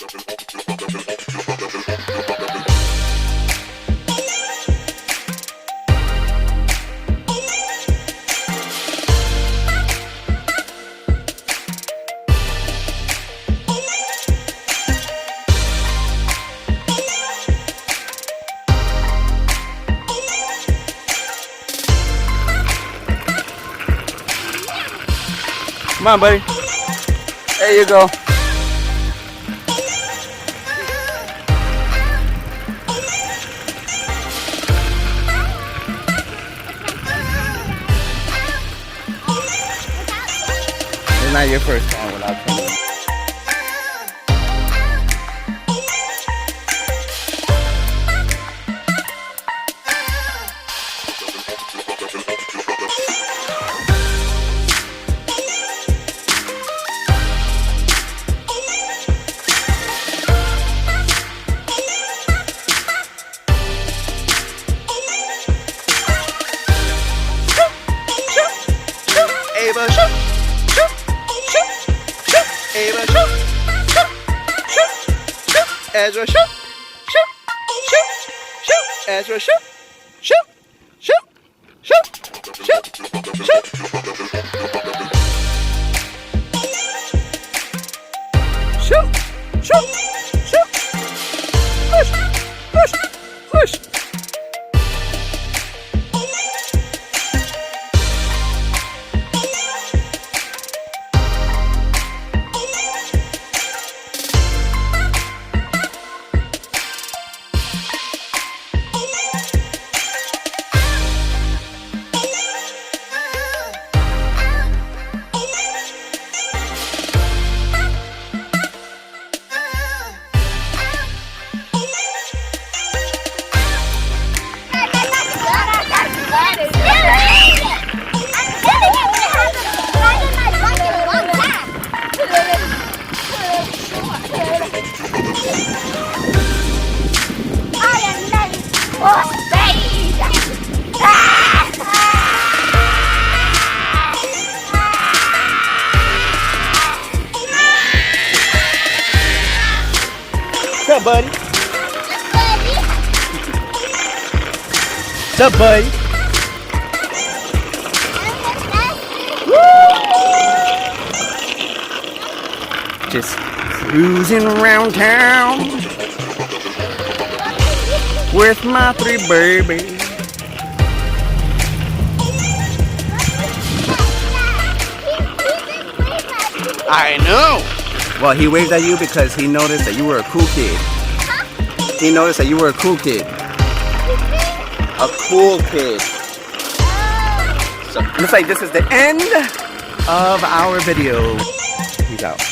Come on, buddy. There you go. It's not your first time without coming. Ava, shoot, shoot, shoot, shoot, Ava, shoot, shoot, shoot, shoot, Ezra, shoot, shoot, shoot, shoot, Ezra, shoot, shoot, shoot, shoot, shoot, shoot. Shoot, shoot, shoot, push, push, push. What's up, buddy? What's up, buddy? Just cruising around town with my 3 babies. I know. Well, he waved at you because he noticed that you were a cool kid. He noticed that you were a cool kid. A cool kid. So, looks like this is the end of our video. Peace out.